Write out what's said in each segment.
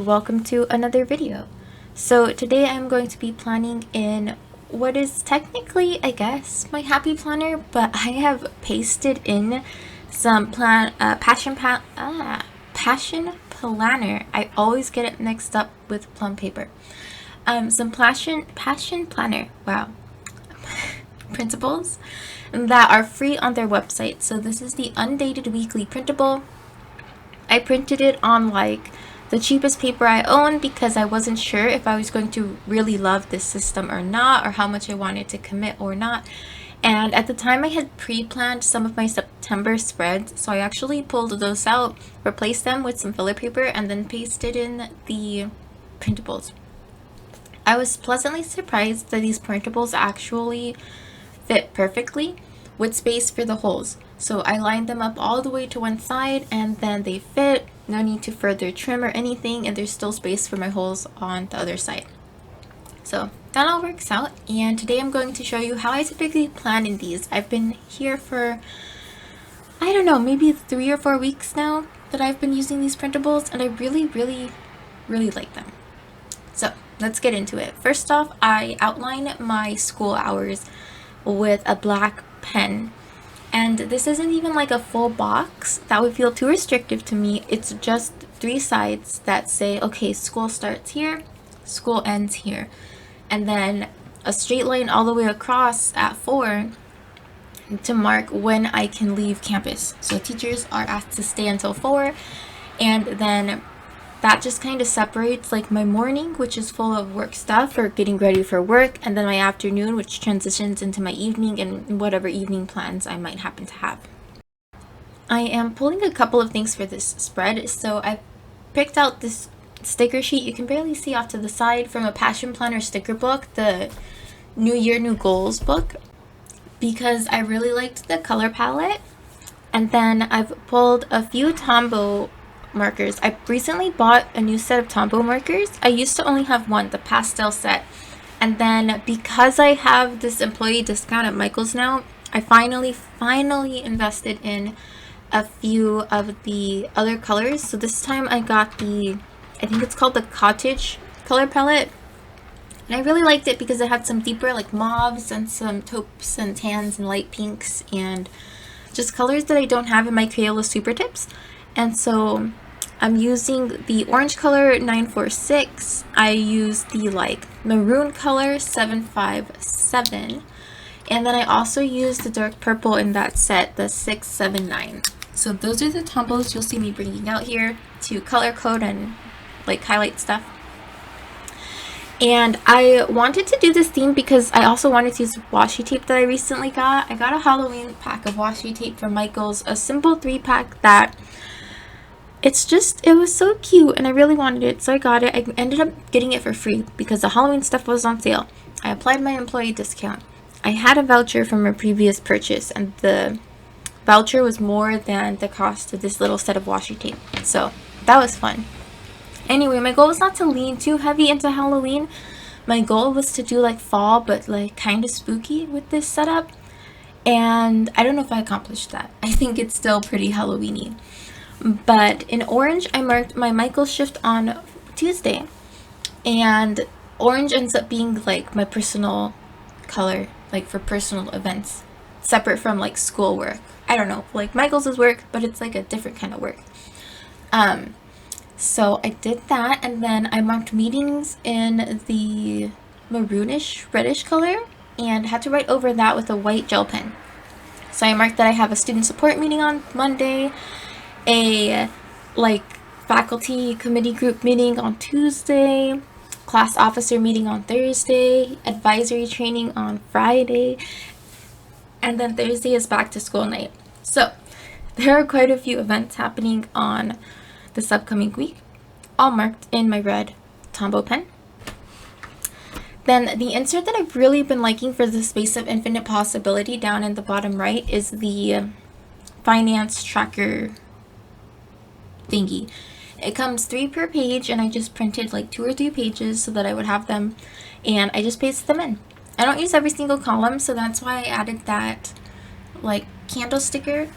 welcome to another video. So today I'm going to be planning in what is technically, I guess, my happy planner, but I have pasted in some passion planner. I always get it mixed up with plum paper. Some passion planner, wow, printables that are free on their website. So this is the Undated Weekly Printable. I printed it on like the cheapest paper I own because I wasn't sure if I was going to really love this system or not, or how much I wanted to commit or not. And at the time I had pre-planned some of my September spreads, so I actually pulled those out, replaced them with some filler paper, and then pasted in the printables. I was pleasantly surprised that these printables actually fit perfectly with space for the holes. So I lined them up all the way to one side and then they fit. No need to further trim or anything, and there's still space for my holes on the other side. So that all works out, and today I'm going to show you how I typically plan in these. I've been here for, I don't know, maybe 3 or 4 weeks now that I've been using these printables, and I really like them. So let's get into it. First off, I outline my school hours with a black pen. And this isn't even like a full box. That would feel too restrictive to me. It's just 3 sides that say, okay, school starts here, school ends here. And then a straight line all the way across at 4 to mark when I can leave campus. So teachers are asked to stay until 4. And then that just kind of separates like my morning, which is full of work stuff or getting ready for work, and then my afternoon, which transitions into my evening and whatever evening plans I might happen to have. I am pulling a couple of things for this spread, so I picked out this sticker sheet you can barely see off to the side from a Passion Planner sticker book, the New Year, New Goals book, because I really liked the color palette. And then I've pulled a few Tombow markers. I recently bought a new set of Tombow markers. I used to only have one, the pastel set, and then because I have this employee discount at Michael's now, I finally invested in a few of the other colors. So this time I got the, I think it's called the Cottage color palette, and I really liked it because it had some deeper like mauves and some taupes and tans and light pinks and just colors that I don't have in my Crayola Super Tips. And so I'm using the orange color 946. I use the like maroon color 757. And then I also use the dark purple in that set, the 679. So those are the Tombows you'll see me bringing out here to color code and like highlight stuff. And I wanted to do this theme because I also wanted to use washi tape that I recently got. I got a Halloween pack of washi tape from Michael's, a simple 3-pack that it was so cute and I really wanted it, so I got it. I ended up getting it for free because the Halloween stuff was on sale. I applied my employee discount. I had a voucher from a previous purchase, and the voucher was more than the cost of this little set of washi tape, so that was fun. Anyway, my goal was not to lean too heavy into Halloween. My goal was to do like fall, but like kind of spooky with this setup, and I don't know if I accomplished that. I think it's still pretty Halloween-y. But in orange, I marked my Michael shift on Tuesday, and orange ends up being like my personal color, like for personal events, separate from like school work. I don't know, like Michael's is work, but it's like a different kind of work. So I did that, and then I marked meetings in the maroonish reddish color and had to write over that with a white gel pen. So I marked that I have a student support meeting on Monday, a like faculty committee group meeting on Tuesday, class officer meeting on Thursday, advisory training on Friday, and then Thursday is back to school night. So there are quite a few events happening on this upcoming week, all marked in my red Tombow pen. Then the insert that I've really been liking for the Space of Infinite Possibility down in the bottom right is the finance tracker thingy. It comes 3 per page, and I just printed like 2 or 3 pages so that I would have them, and I just pasted them in. I don't use every single column, so that's why I added that like candle sticker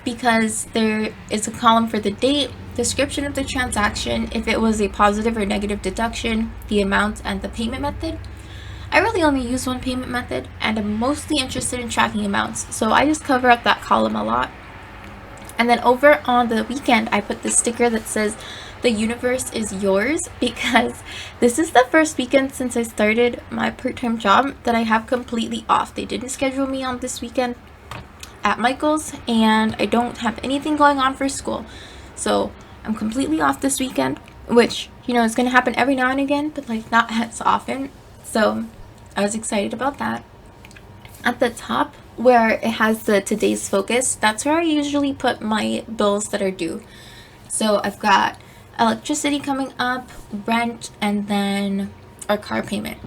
because there is a column for the date, description of the transaction, if it was a positive or negative deduction, the amount, and the payment method. I really only use one payment method, and I'm mostly interested in tracking amounts, so I just cover up that column a lot. And then over on the weekend, I put this sticker that says, "The universe is yours," because this is the first weekend since I started my part-time job that I have completely off. They didn't schedule me on this weekend at Michael's, and I don't have anything going on for school. So I'm completely off this weekend, which, you know, is going to happen every now and again, but like not as often. So I was excited about that. At the top where it has the today's focus, that's where I usually put my bills that are due. So I've got electricity coming up, rent, and then our car payment.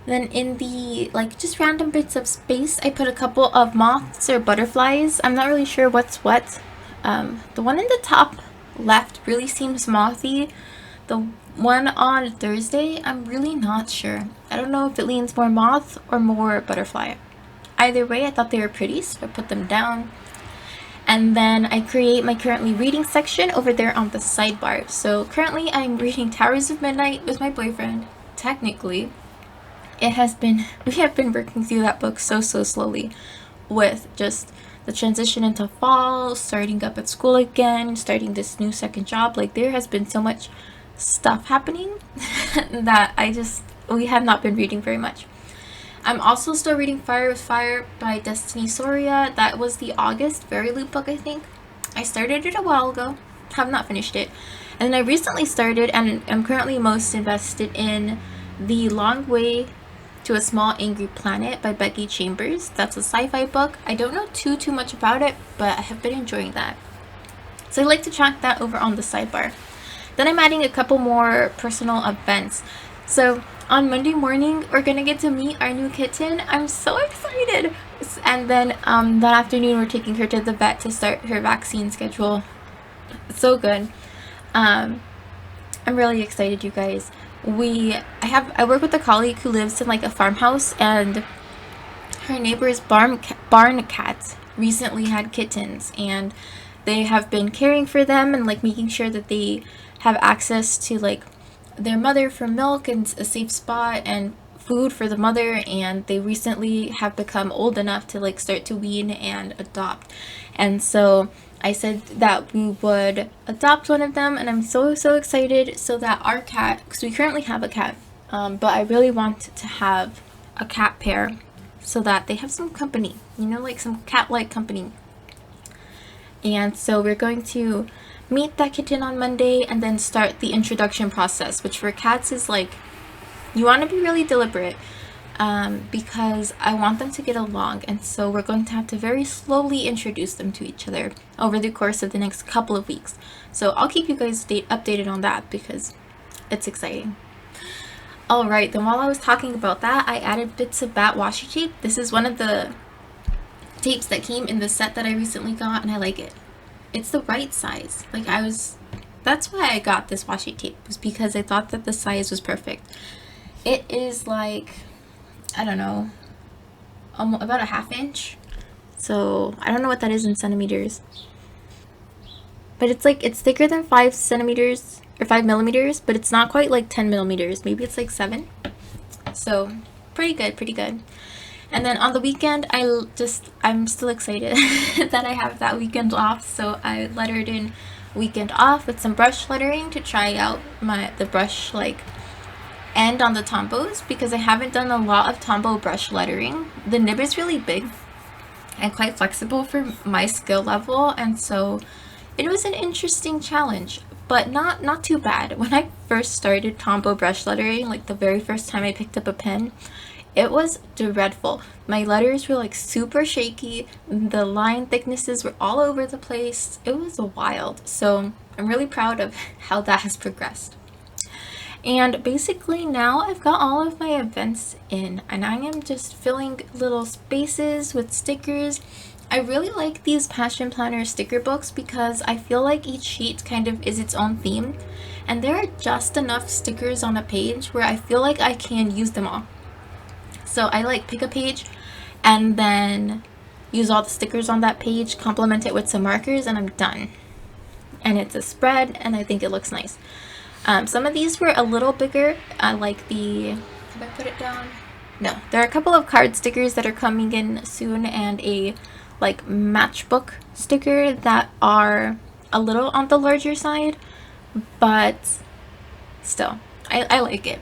Then in the like just random bits of space, I put a couple of moths or butterflies. I'm not really sure what's what. The one in the top left really seems mothy. The one on Thursday, I'm really not sure. I don't know if it leans more moth or more butterfly. Either way, I thought they were pretty, so I put them down. And then I create my currently reading section over there on the sidebar. So currently I'm reading Towers of Midnight with my boyfriend. Technically, we have been working through that book so slowly, with just the transition into fall, starting up at school again, starting this new second job. Like, there has been so much stuff happening that we have not been reading very much. I'm also still reading Fire with Fire by Destiny Soria. That was the August Fairy Loop book, I think. I started it a while ago, have not finished it. And then I recently started, and am currently most invested in The Long Way to a Small Angry Planet by Becky Chambers. That's a sci-fi book. I don't know too much about it, but I have been enjoying that. So I like to track that over on the sidebar. Then I'm adding a couple more personal events. So on Monday morning, we're gonna get to meet our new kitten. I'm so excited. And then that afternoon, we're taking her to the vet to start her vaccine schedule. It's so good. I'm really excited, you guys. I work with a colleague who lives in like a farmhouse, and her neighbor's barn cat recently had kittens, and they have been caring for them and like making sure that they have access to like their mother for milk and a safe spot and food for the mother. And they recently have become old enough to like start to wean and adopt, and so I said that we would adopt one of them, and I'm so excited, so that our cat, because we currently have a cat, but I really want to have a cat pair so that they have some company, you know, like some cat-like company. And so we're going to meet that kitten on Monday and then start the introduction process, which for cats is like, you want to be really deliberate, because I want them to get along, and so we're going to have to very slowly introduce them to each other over the course of the next couple of weeks. So I'll keep you guys updated on that because it's exciting. Alright, then while I was talking about that, I added bits of bat washi tape. This is one of the tapes that came in the set that I recently got, and I like it. It's the right size. That's why I got this washi tape, was because I thought that the size was perfect. It is like, I don't know, about a ½ inch. So I don't know what that is in centimeters, but it's thicker than 5 centimeters or 5 millimeters, but it's not quite like 10 millimeters. Maybe it's like 7. So pretty good. And then on the weekend, I'm still excited that I have that weekend off. So I lettered in weekend off with some brush lettering to try out the brush like end on the Tombows, because I haven't done a lot of Tombow brush lettering. The nib is really big and quite flexible for my skill level, and so it was an interesting challenge, but not too bad. When I first started Tombow brush lettering, like the very first time I picked up a pen, it was dreadful. My letters were like super shaky, the line thicknesses were all over the place. It was wild. So I'm really proud of how that has progressed. And basically now I've got all of my events in, and I am just filling little spaces with stickers. I really like these Passion Planner sticker books because I feel like each sheet kind of is its own theme, and there are just enough stickers on a page where I feel like I can use them all. So I like pick a page and then use all the stickers on that page, complement it with some markers, and I'm done. And it's a spread, and I think it looks nice. Some of these were a little bigger, like the, have I put it down? No, there are a couple of card stickers that are coming in soon, and a like matchbook sticker that are a little on the larger side, but still, I like it.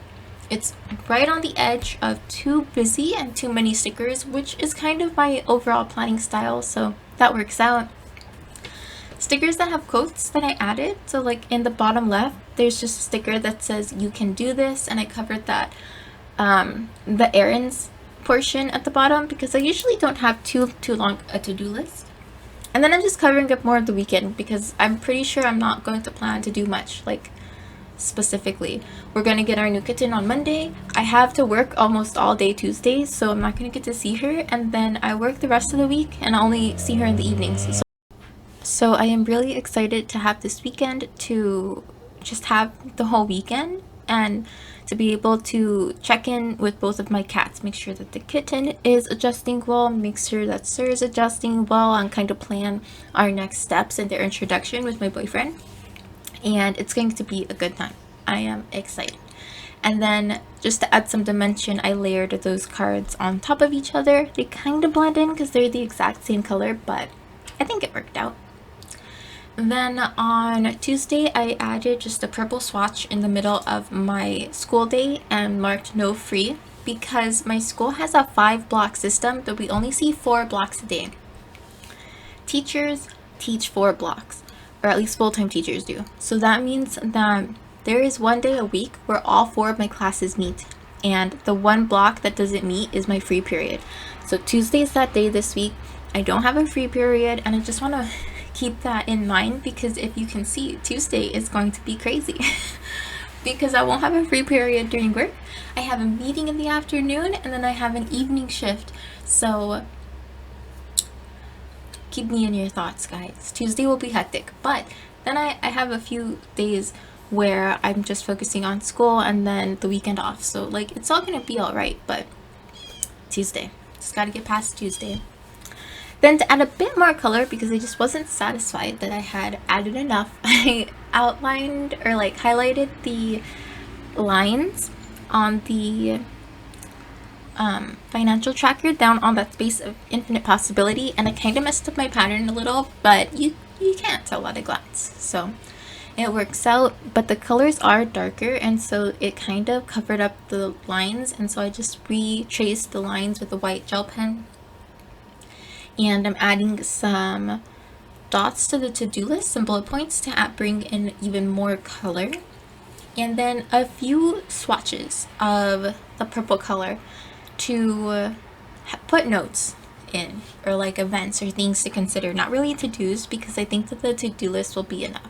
It's right on the edge of too busy and too many stickers, which is kind of my overall planning style, so that works out. Stickers that have quotes that I added, so like in the bottom left there's just a sticker that says "you can do this," and I covered that the errands portion at the bottom because I usually don't have too long a to-do list. And then I'm just covering up more of the weekend because I'm pretty sure I'm not going to plan to do much. Like specifically, we're going to get our new kitten on Monday. I have to work almost all day Tuesday, so I'm not going to get to see her, and then I work the rest of the week and I only see her in the evenings. So I am really excited to have this weekend, to just have the whole weekend and to be able to check in with both of my cats, make sure that the kitten is adjusting well, make sure that Sir is adjusting well, and kind of plan our next steps in their introduction with my boyfriend. And it's going to be a good time. I am excited. And then just to add some dimension, I layered those cards on top of each other. They kind of blend in because they're the exact same color, but I think it worked out. Then on Tuesday, I added just a purple swatch in the middle of my school day and marked no free because my school has a 5-block system, but we only see 4 blocks a day. Teachers teach 4 blocks, or at least full-time teachers do. So that means that there is one day a week where all 4 of my classes meet, and the one block that doesn't meet is my free period. So Tuesday is that day this week. I don't have a free period, and I just want to keep that in mind because if you can see, Tuesday is going to be crazy because I won't have a free period during work. I have a meeting in the afternoon, and then I have an evening shift. So keep me in your thoughts, guys. Tuesday will be hectic, but then I have a few days where I'm just focusing on school and then the weekend off. So like it's all gonna be all right, but Tuesday, just gotta get past Tuesday. Then to add a bit more color, because I just wasn't satisfied that I had added enough, I outlined or like highlighted the lines on the financial tracker down on that space of infinite possibility, and I kind of messed up my pattern a little, but you can't tell at a glance, so it works out. But the colors are darker, and so it kind of covered up the lines, and so I just retraced the lines with a white gel pen. And I'm adding some dots to the to-do list, some bullet points to bring in even more color. And then a few swatches of the purple color to put notes in, or like events or things to consider. Not really to-dos, because I think that the to-do list will be enough.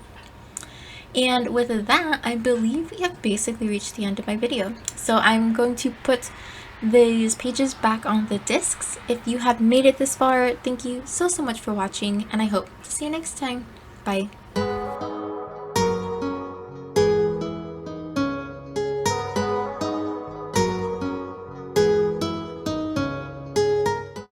And with that, I believe we have basically reached the end of my video. So I'm going to put these pages back on the discs. If you have made it this far, thank you so much for watching, and I hope to see you next time. Bye.